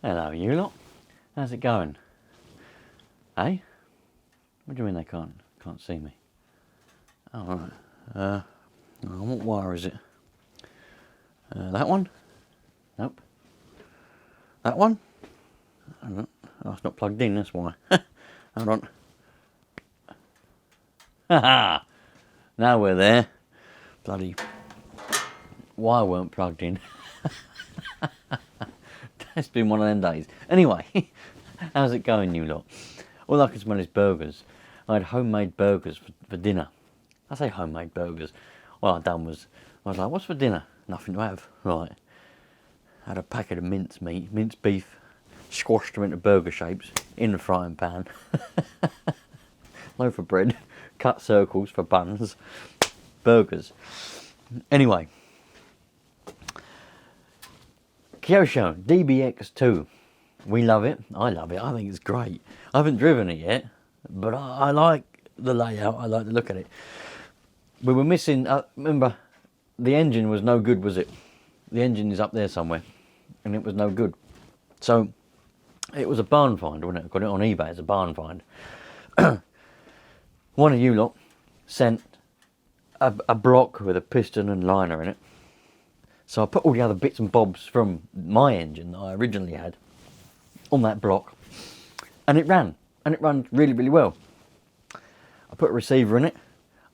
Hello, you lot. How's it going? Eh? What do you mean they can't see me? Oh, right. What wire is it? That one? Nope. That one? I don't know. Oh, it's not plugged in, that's why. Hold on. Haha! Now we're there. Bloody wire weren't plugged in. It's been one of them days. Anyway, how's it going, you lot? All I can smell is burgers. I had homemade burgers for dinner. I say homemade burgers. What I'd done was, I was like, what's for dinner? Nothing to have. Right. I had a packet of minced beef, squashed them into burger shapes in the frying pan. Loaf of bread, cut circles for buns, burgers. Anyway. Kyosho, DBX 2. We love it. I love it. I think it's great. I haven't driven it yet, but I like the layout. I like the look at it. We were missing, remember, the engine was no good, was it? The engine is up there somewhere, and it was no good. So, it was a barn find, wasn't it? I got it on eBay as a barn find. One of you lot sent a block with a piston and liner in it. So I put all the other bits and bobs from my engine that I originally had on that block, and it ran really, really well. I put a receiver in it.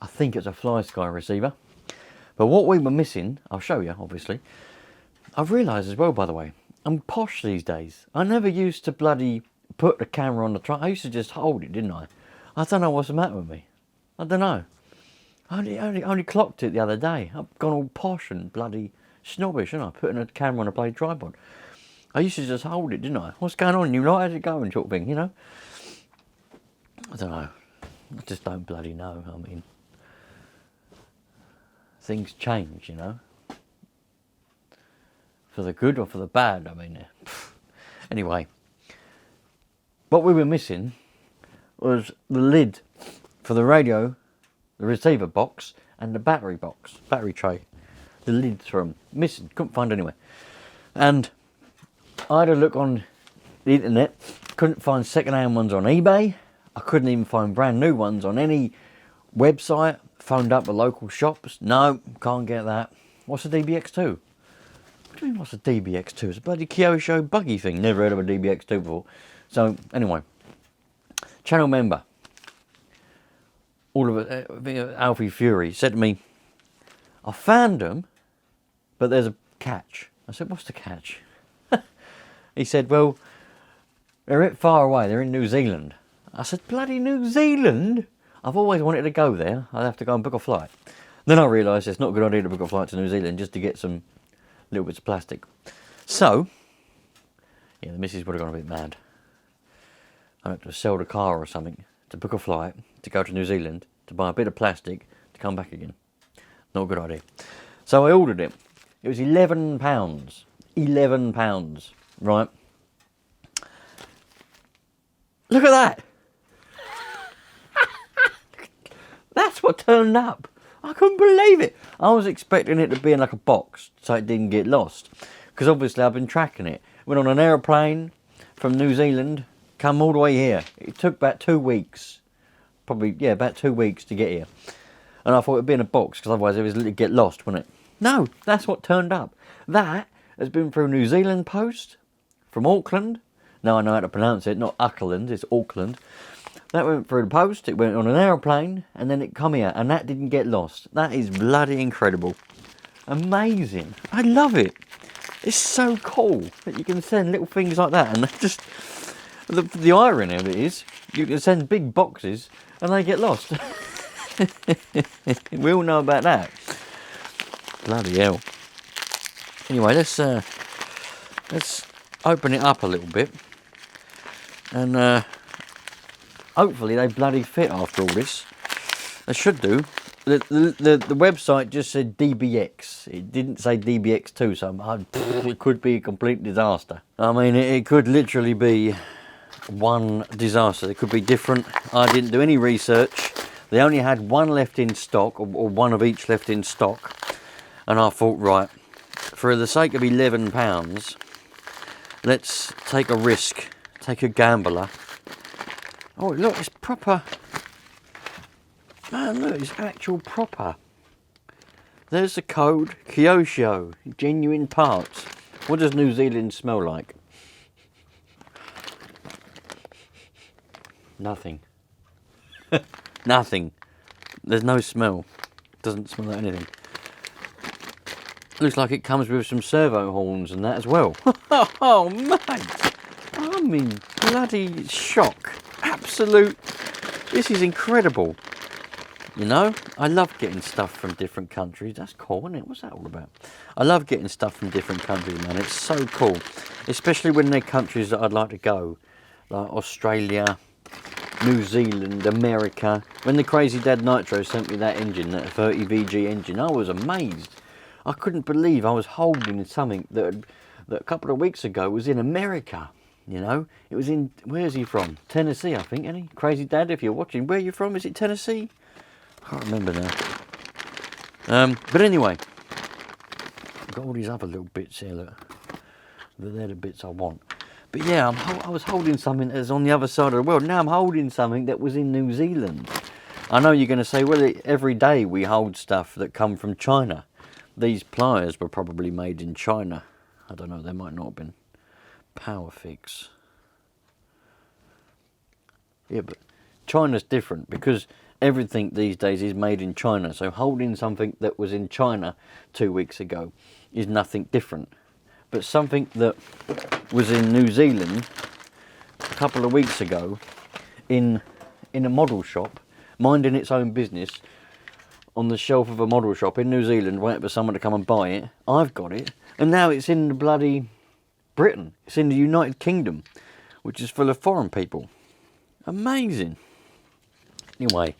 I think it's a Fly Sky receiver. But what we were missing, I'll show you, obviously. I've realised as well, by the way, I'm posh these days. I never used to bloody put the camera on the trunk. I used to just hold it, didn't I? I don't know what's the matter with me. I don't know. I only clocked it the other day. I've gone all posh and bloody snobbish, and I putting a camera on a bloody tripod. I used to just hold it, didn't I? What's going on? You like, how's it going, sort of thing, you know? I don't know. I just don't bloody know. I mean, things change, you know, for the good or for the bad. I mean, anyway, what we were missing was the lid for the radio, the receiver box, and the battery tray. The lids from missing, couldn't find anywhere. And I had a look on the internet, couldn't find second-hand ones on eBay. I couldn't even find brand new ones on any website. Phoned up the local shops. No, can't get that. What's a DBX2? What do you mean, what's a DBX2? It's a bloody Kyosho buggy thing. Never heard of a DBX2 before. So, anyway, channel member, all of it, Alfie Fury, said to me, I found them, but there's a catch. I said, what's the catch? He said, well, they're a bit far away. They're in New Zealand. I said, bloody New Zealand? I've always wanted to go there. I'd have to go and book a flight. Then I realised it's not a good idea to book a flight to New Zealand just to get some little bits of plastic. So, yeah, the missus would have gone a bit mad. I'd have to sell the car or something to book a flight to go to New Zealand to buy a bit of plastic to come back again. Not a good idea. So I ordered it. It was £11. £11, right? Look at that. That's what turned up. I couldn't believe it. I was expecting it to be in like a box so it didn't get lost. Because obviously I've been tracking it. Went on an aeroplane from New Zealand, come all the way here. It took about 2 weeks. Probably, yeah, about 2 weeks to get here. And I thought it'd be in a box because otherwise it would get lost, wouldn't it? No, that's what turned up. That has been through New Zealand Post from Auckland. Now I know how to pronounce it, not Auckland, it's Auckland. That went through the post, it went on an aeroplane, and then it come here, and that didn't get lost. That is bloody incredible. Amazing. I love it. It's so cool that you can send little things like that, and just the irony of it is, you can send big boxes, and they get lost. We all know about that. Bloody hell. Anyway, let's open it up a little bit, and hopefully they bloody fit after all this. They should do. The website just said DBX. It didn't say DBX2, so it could be a complete disaster. I mean, it could literally be one disaster. It could be different. I didn't do any research. They only had one left in stock, or one of each left in stock. And I thought, right, for the sake of £11, let's take a risk, take a gambler. Oh, look, it's proper. Man, look, it's actual proper. There's the code, Kyosho, genuine parts. What does New Zealand smell like? Nothing. Nothing. There's no smell. Doesn't smell like anything. Looks like it comes with some servo horns and that as well. Oh, mate. I'm in bloody shock. Absolute. This is incredible. You know, I love getting stuff from different countries. That's cool, isn't it? What's that all about? I love getting stuff from different countries, man. It's so cool. Especially when they're countries that I'd like to go. Like Australia, New Zealand, America. When the Crazy Dad Nitro sent me that engine, that 30 VG engine, I was amazed. I couldn't believe I was holding something that a couple of weeks ago was in America. You know, it was in, where's he from? Tennessee, I think, isn't he? Crazy Dad, if you're watching, where are you from? Is it Tennessee? I can't remember now. But anyway, I've got all these other little bits here, look. They're the bits I want. But yeah, I was holding something that's on the other side of the world. Now I'm holding something that was in New Zealand. I know you're going to say, well, every day we hold stuff that come from China. These pliers were probably made in China. I don't know, they might not have been. Power fix. Yeah, but China's different because everything these days is made in China. So holding something that was in China 2 weeks ago is nothing different. But something that was in New Zealand a couple of weeks ago in a model shop, minding its own business, on the shelf of a model shop in New Zealand, waiting for someone to come and buy it. I've got it. And now it's in the bloody Britain. It's in the United Kingdom, which is full of foreign people. Amazing. Anyway,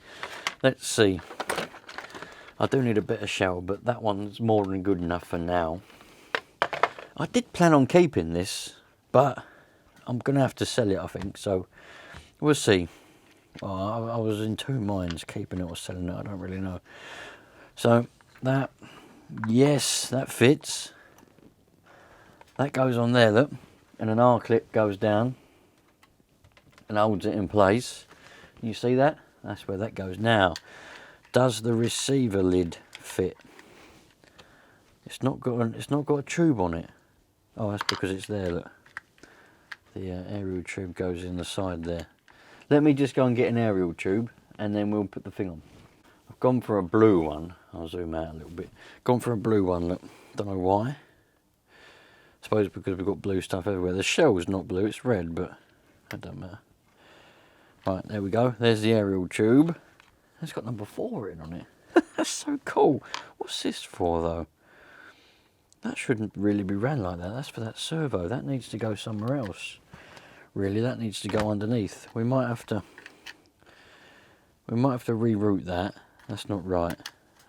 let's see. I do need a better shell, but that one's more than good enough for now. I did plan on keeping this, but I'm going to have to sell it, I think. So, we'll see. I was in two minds, keeping it or selling it. I don't really know. So, that, yes, that fits. That goes on there, look. And an R-clip goes down and holds it in place. You see that? That's where that goes. Now, does the receiver lid fit? It's not got a tube on it. Oh, that's because it's there, look. The aerial tube goes in the side there. Let me just go and get an aerial tube and then we'll put the thing on. I've gone for a blue one. I'll zoom out a little bit. Gone for a blue one, look. Don't know why. I suppose because we've got blue stuff everywhere. The shell's not blue, it's red, but that doesn't matter. Right, there we go. There's the aerial tube. It's got number 4 written on it. That's so cool. What's this for, though? That shouldn't really be ran like that. That's for that servo. That needs to go somewhere else. Really, that needs to go underneath. We might have to reroute that. That's not right.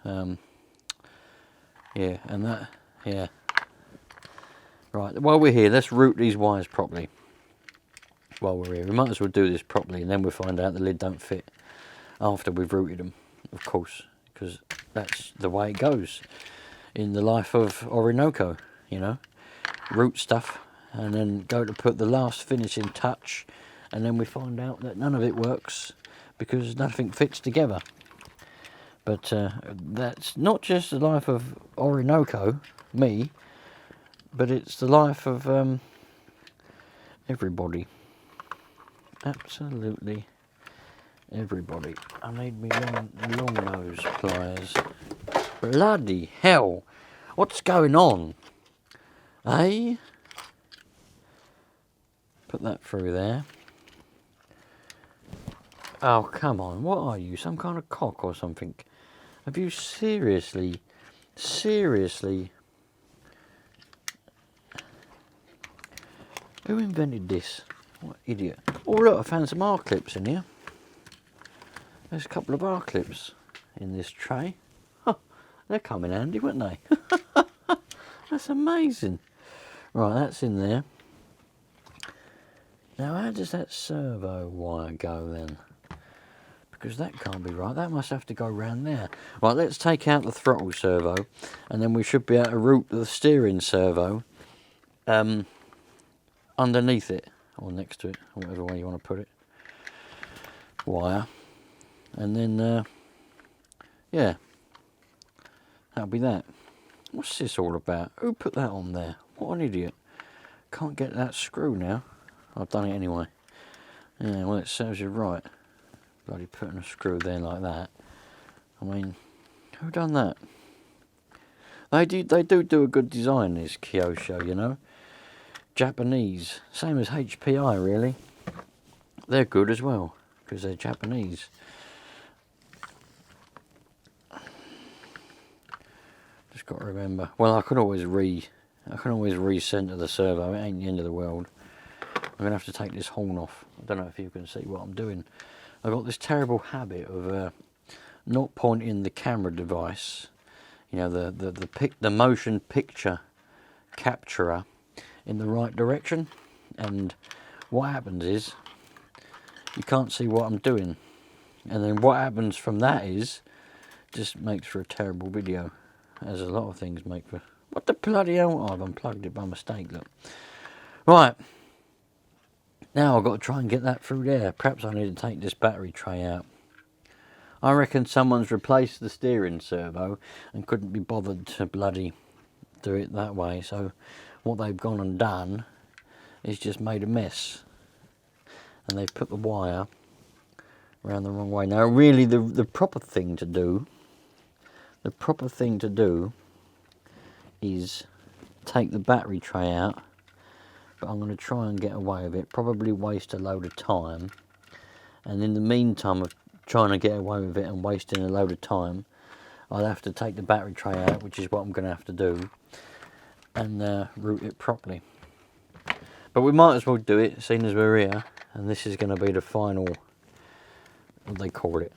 Yeah, and that, yeah. Right, while we're here, let's route these wires properly. While we're here, we might as well do this properly, and then we'll find out the lid don't fit after we've routed them, of course, because that's the way it goes in the life of Orinoco, you know. Route stuff, and then go to put the last finishing touch, and then we find out that none of it works because nothing fits together. But that's not just the life of Orinoco, me, but it's the life of everybody. Absolutely everybody. I need me long nose pliers. Bloody hell! What's going on? Eh? Put that through there. Oh, come on. What are you? Some kind of cock or something? Have you seriously... Who invented this? What idiot. Oh, look, I found some R-clips in here. There's a couple of R-clips in this tray. Huh, they're coming handy, weren't they? That's amazing. Right, that's in there. Now, how does that servo wire go then? Because that can't be right. That must have to go round there. Right, let's take out the throttle servo, and then we should be able to route the steering servo underneath it, or next to it, or whatever way you want to put it, wire. And then, yeah, that'll be that. What's this all about? Who put that on there? What an idiot. Can't get that screw now. I've done it anyway. Yeah, well, it serves you right. Bloody putting a screw there like that. I mean, who done that? They do a good design, this Kyosho, you know. Japanese, same as HPI really. They're good as well because they're Japanese. Just got to remember. Well, I can always recenter the servo. It ain't the end of the world. I'm gonna have to take this horn off. I don't know if you can see what I'm doing. I've got this terrible habit of not pointing the camera device, you know, the motion picture capturer, in the right direction, and what happens is you can't see what I'm doing, and then what happens from that is just makes for a terrible video, as a lot of things make for. What the bloody hell? Oh, I've unplugged it by mistake. Look, right now I've got to try and get that through there. Perhaps I need to take this battery tray out. I reckon someone's replaced the steering servo and couldn't be bothered to bloody do it that way, so what they've gone and done is just made a mess, and they've put the wire around the wrong way. Now really the proper thing to do, is take the battery tray out, but I'm going to try and get away with it, probably waste a load of time, and in the meantime of trying to get away with it and wasting a load of time, I'll have to take the battery tray out, which is what I'm going to have to do, and route it properly. But we might as well do it, seeing as we're here, and this is going to be the final, what they call it,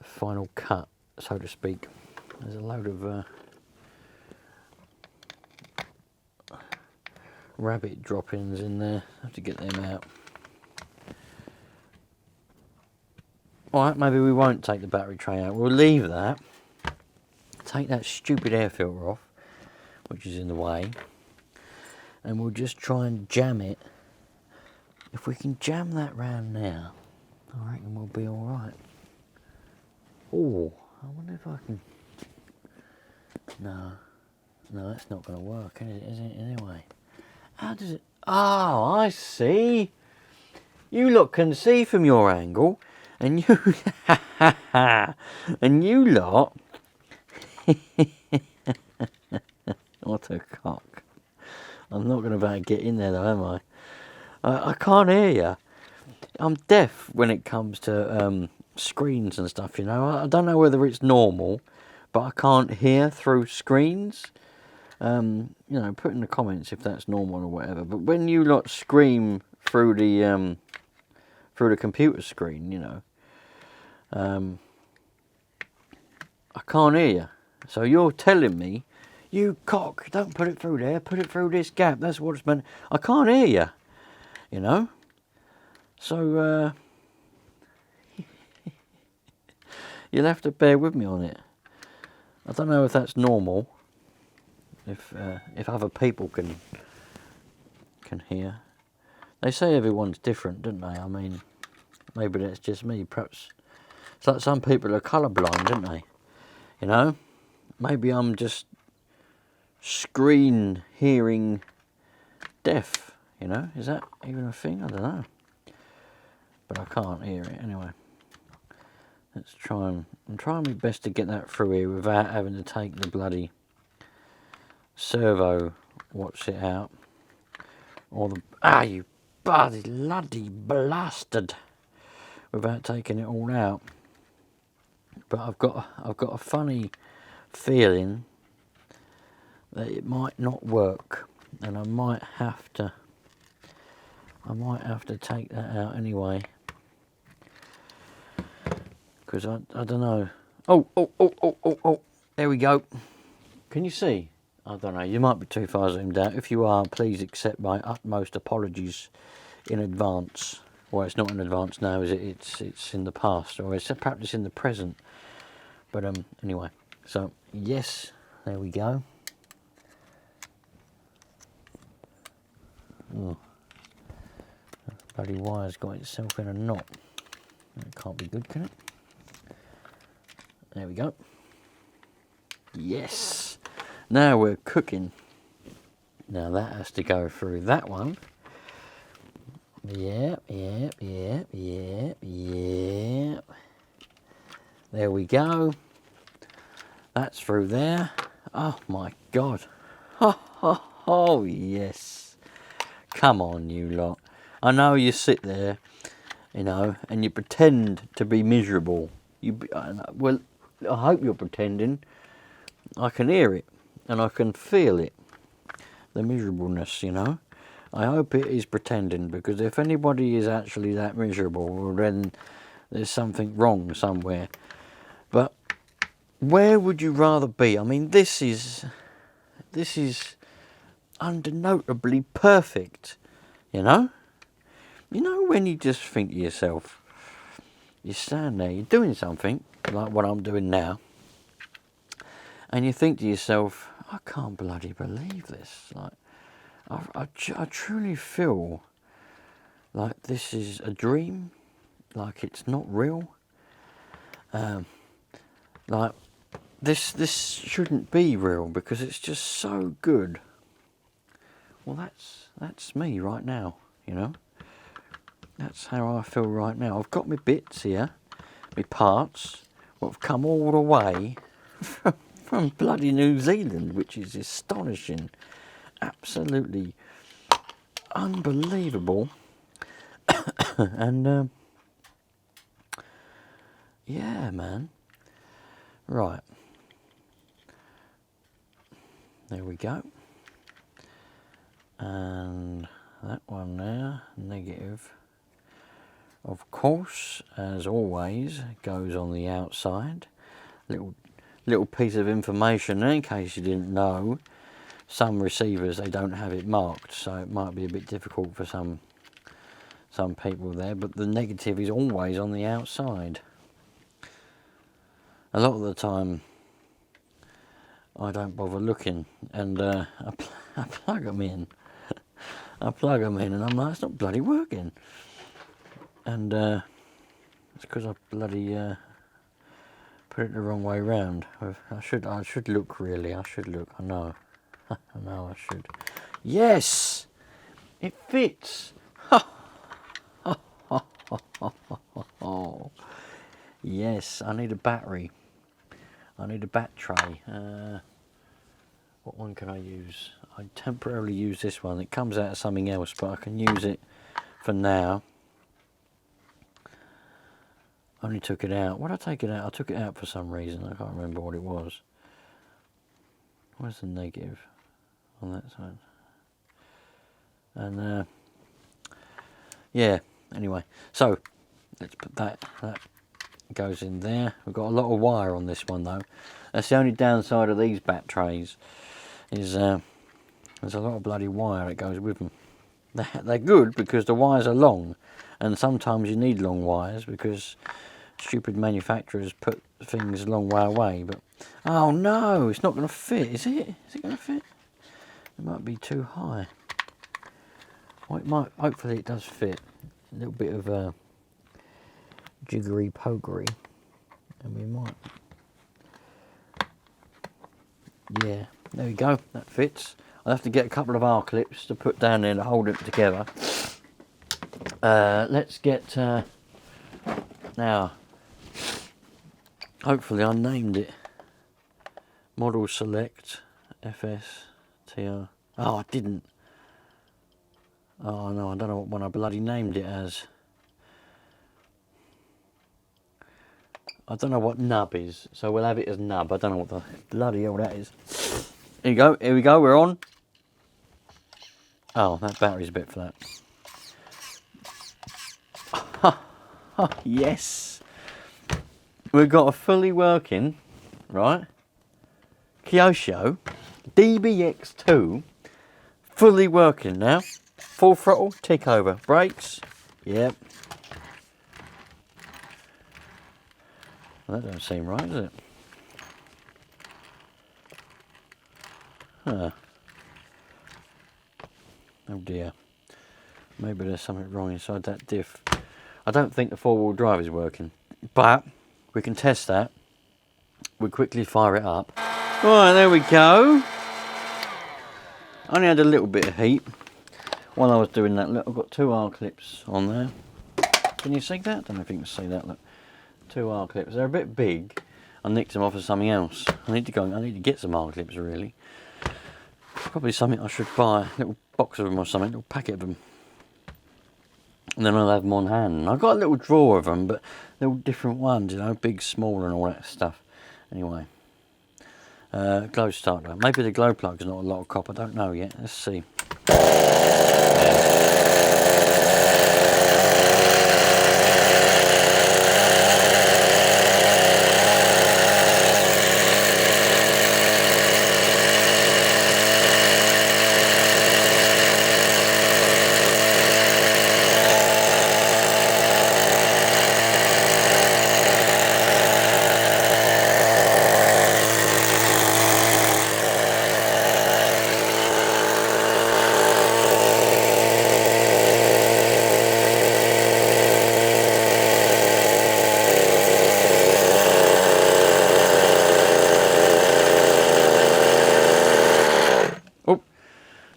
final cut, so to speak. There's a load of rabbit droppings in there. I have to get them out. Alright, maybe we won't take the battery tray out. We'll leave that. Take that stupid air filter off, which is in the way. And we'll just try and jam it. If we can jam that round now, I reckon we'll be alright. Oh, I wonder if I can... No, that's not going to work, is it, anyway? How does it... Oh, I see. You lot can see from your angle, and you... and you lot... What a cock. I'm not going to be able to get in there though, am I? I can't hear you. I'm deaf when it comes to screens and stuff, you know. I don't know whether it's normal, but I can't hear through screens. You know, put in the comments if that's normal or whatever. But when you lot scream through the computer screen, you know, I can't hear you. So you're telling me, you cock, don't put it through there, put it through this gap. That's what it's meant. I can't hear you, you know. So you'll have to bear with me on it. I don't know if that's normal. If other people can hear. They say everyone's different, don't they? I mean, maybe that's just me. Perhaps it's like some people are colourblind, don't they? You know, maybe I'm just screen hearing deaf. You know, is that even a thing? I don't know. But I can't hear it anyway. Let's try and... I'm trying my best to get that through here without having to take the bloody servo, watch it out. Or the... Ah, you bloody bastard! Without taking it all out. But I've got a funny feeling that it might not work, and I might have to take that out anyway, because I don't know. Oh, there we go. Can you see? I don't know, you might be too far zoomed out. If you are, please accept my utmost apologies in advance. Well, it's not in advance now, is it? It's in the past, or it's perhaps in the present. But anyway, so yes, there we go. Oh, Bloody wire's got itself in a knot. That can't be good, can it? There we go. Yes! Now we're cooking. Now that has to go through that one. Yep. There we go. That's through there. Oh my God. Oh yes. Come on, you lot. I know you sit there, you know, and you pretend to be miserable. Well, I hope you're pretending. I can hear it and I can feel it. The miserableness, you know. I hope it is pretending, because if anybody is actually that miserable, well, then there's something wrong somewhere. But where would you rather be? I mean, this is undenotably perfect, you know? You know, when you just think to yourself, you stand there, you're doing something, like what I'm doing now, and you think to yourself, I can't bloody believe this. Like, I truly feel like this is a dream, like it's not real. Like, this shouldn't be real because it's just so good. Well, that's me right now, you know. That's how I feel right now. I've got my bits here, my parts, what have come all the way from bloody New Zealand, which is astonishing. Absolutely unbelievable. And yeah, man. Right. There we go. And that one there, negative. Of course, as always, goes on the outside. Little piece of information in case you didn't know. Some receivers, they don't have it marked, so it might be a bit difficult for some people there, but the negative is always on the outside. A lot of the time I don't bother looking, and I plug them in. I plug them in and I'm like, it's not bloody working. And it's because I bloody put it the wrong way round. I should look, really. I should look. I know. I know I should. Yes! It fits! Yes, I need a battery. I need a bat tray. What one can I use? I temporarily use this one. It comes out of something else, but I can use it for now. I only took it out. Why did I take it out? I took it out for some reason. I can't remember what it was. Where's the negative on that side? And yeah, anyway. So, let's put that goes in there. We've got a lot of wire on this one though. That's the only downside of these bat trays, is there's a lot of bloody wire that goes with them. They're good because the wires are long, and sometimes you need long wires because stupid manufacturers put things a long way away. But oh no, it's not going to fit, is it? Is it going to fit? It might be too high. Well, it might. Hopefully it does fit. A little bit of jiggery pokery, and we might. Yeah, there we go. That fits. I'll have to get a couple of R clips to put down there to hold it together. Let's get now. Hopefully I named it. Model select FSTR. Oh, I didn't. Oh no, I don't know what one I bloody named it as. I don't know what nub is, so we'll have it as nub. I don't know what the bloody hell that is. Here you go. Here we go. We're on. Oh, that battery's a bit flat. Yes. We've got a fully working, right, Kyosho DBX2, fully working now. Full throttle, tick over. Brakes, yep. Well, that don't seem right, does it? Huh. Oh dear. Maybe there's something wrong inside that diff. I don't think the four-wheel drive is working, but we can test that. We'll quickly fire it up. Alright, there we go. Only had a little bit of heat while I was doing that. Look, I've got 2 R clips on there. Can you see that? I don't know if you can see that. Look, 2 R clips. They're a bit big. I nicked them off of something else. I need to get some R clips really. Probably something I should buy. A little box of them or something. A little packet of them. And then I'll have them on hand. I've got a little drawer of them, but they're all different ones, you know, big, small, and all that stuff. Anyway, glow starter. Maybe the glow plug's not a lot of copper. I don't know yet. Let's see.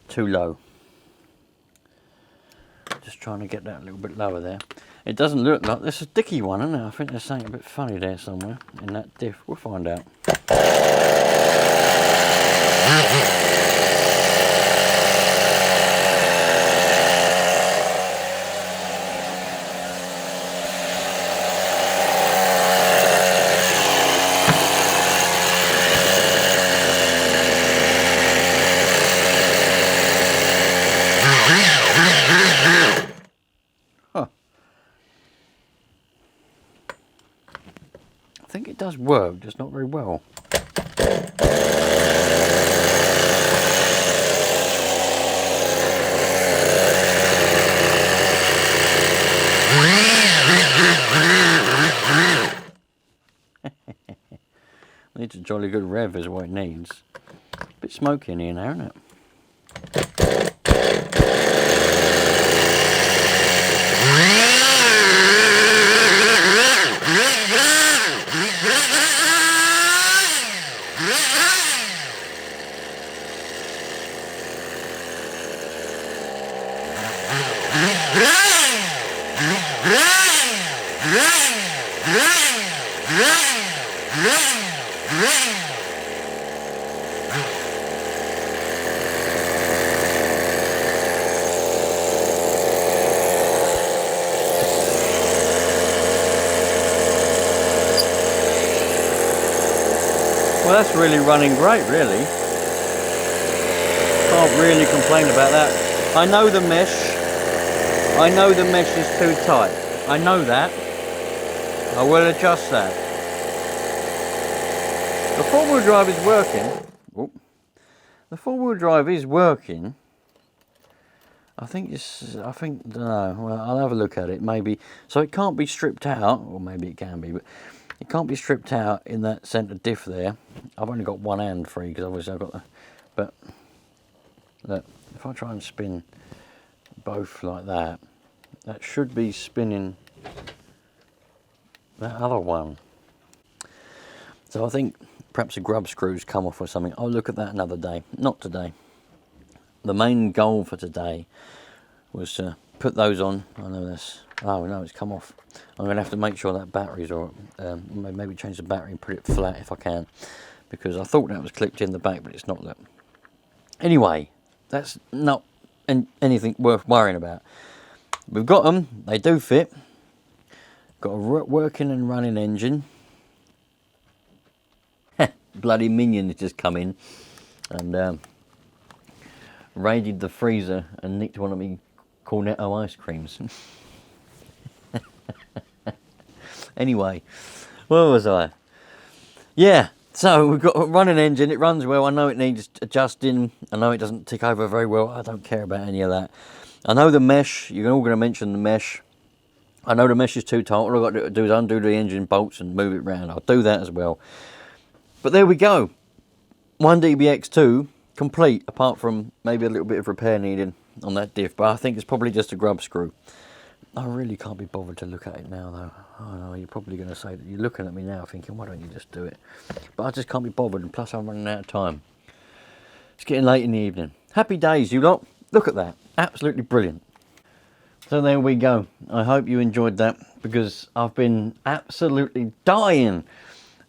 Too low. Just trying to get that a little bit lower there. It doesn't look like there's a dicky one, isn't it? I think there's something a bit funny there somewhere in that diff. We'll find out. I think it does work, just not very well. Needs a jolly good rev is what it needs. A bit smoky in here now, isn't it? Well, that's really running great, really. Can't really complain about that. I know the mesh is too tight. I know that. I will adjust that. The four-wheel drive is working. Oh. The four-wheel drive is working. I don't know. Well, I'll have a look at it. Maybe. So it can't be stripped out, or maybe it can be, but it can't be stripped out in that centre diff there. I've only got one hand free because obviously I've got the. But look, if I try and spin both like that, that should be spinning that other one. So I think perhaps a grub screw's come off or something. I'll look at that another day. Not today. The main goal for today was to put those on. I know this. Oh no, it's come off. I'm going to have to make sure that battery's or maybe change the battery and put it flat if I can, because I thought that was clipped in the back, but it's not. That. Anyway, that's not anything worth worrying about. We've got them. They do fit. Got a working and running engine. Bloody minion has just come in and raided the freezer and nicked one of me Cornetto ice creams. Anyway, where was I? Yeah, so we've got a running engine. It runs well. I know it needs adjusting. I know it doesn't tick over very well. I don't care about any of that. I know the mesh. You're all going to mention the mesh. I know the mesh is too tight. All I've got to do is undo the engine bolts and move it around. I'll do that as well. But there we go. One DBX2 complete, apart from maybe a little bit of repair needed on that diff, but I think it's probably just a grub screw. I really can't be bothered to look at it now, though. I know you're probably going to say that you're looking at me now thinking, why don't you just do it? But I just can't be bothered, and plus I'm running out of time. It's getting late in the evening. Happy days, you lot. Look at that. Absolutely brilliant. So there we go. I hope you enjoyed that, because I've been absolutely dying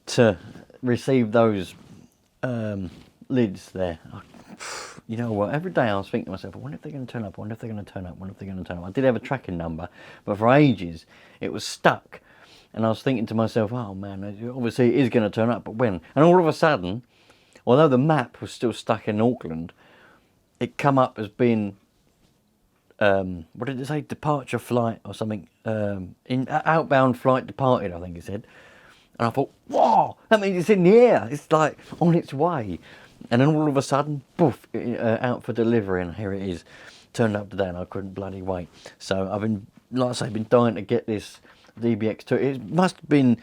to receive those lids there. You know what, every day I was thinking to myself, I wonder if they're going to turn up, I wonder if they're going to turn up, I wonder if they're going to turn up. I did have a tracking number, but for ages it was stuck. And I was thinking to myself, oh man, obviously it is going to turn up, but when? And all of a sudden, although the map was still stuck in Auckland, it come up as being, what did it say, departure flight or something, outbound flight departed, I think it said. And I thought, whoa, that means it's in the air, it's like on its way. And then all of a sudden, poof, out for delivery, and here it is. Turned up today and I couldn't bloody wait. So I've been, like I say, been dying to get this DBX2. It must have been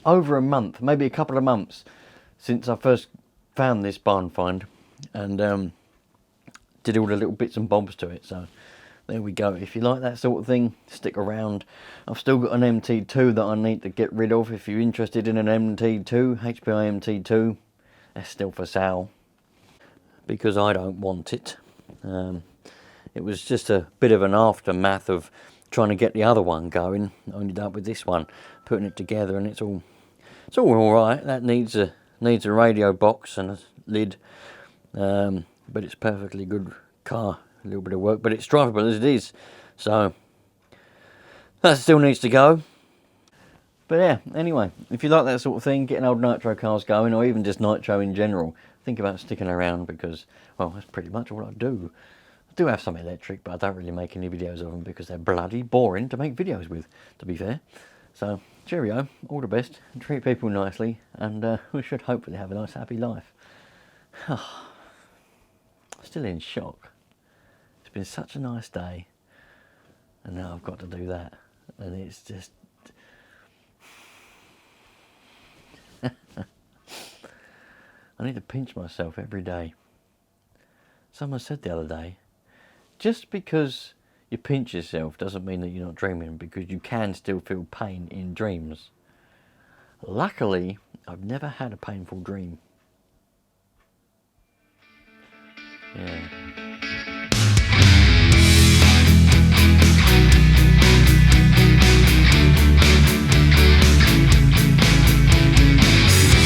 over a month, maybe a couple of months, since I first found this barn find. And did all the little bits and bobs to it. So there we go. If you like that sort of thing, stick around. I've still got an MT2 that I need to get rid of. If you're interested in an MT2, HPI MT2, that's still for sale, because I don't want it. It was just a bit of an aftermath of trying to get the other one going. I ended up with this one, putting it together, and it's all right. That needs a radio box and a lid, but it's a perfectly good car. A little bit of work, but it's drivable as it is. So that still needs to go. But yeah, anyway, if you like that sort of thing, getting old Nitro cars going, or even just Nitro in general, think about sticking around, because, well, that's pretty much all I do. I do have some electric, but I don't really make any videos of them because they're bloody boring to make videos with, to be fair. So, cheerio, all the best, treat people nicely, and we should hopefully have a nice happy life. Still in shock. It's been such a nice day, and now I've got to do that, and it's just... I need to pinch myself every day. Someone said the other day, just because you pinch yourself doesn't mean that you're not dreaming, because you can still feel pain in dreams. Luckily, I've never had a painful dream. Yeah.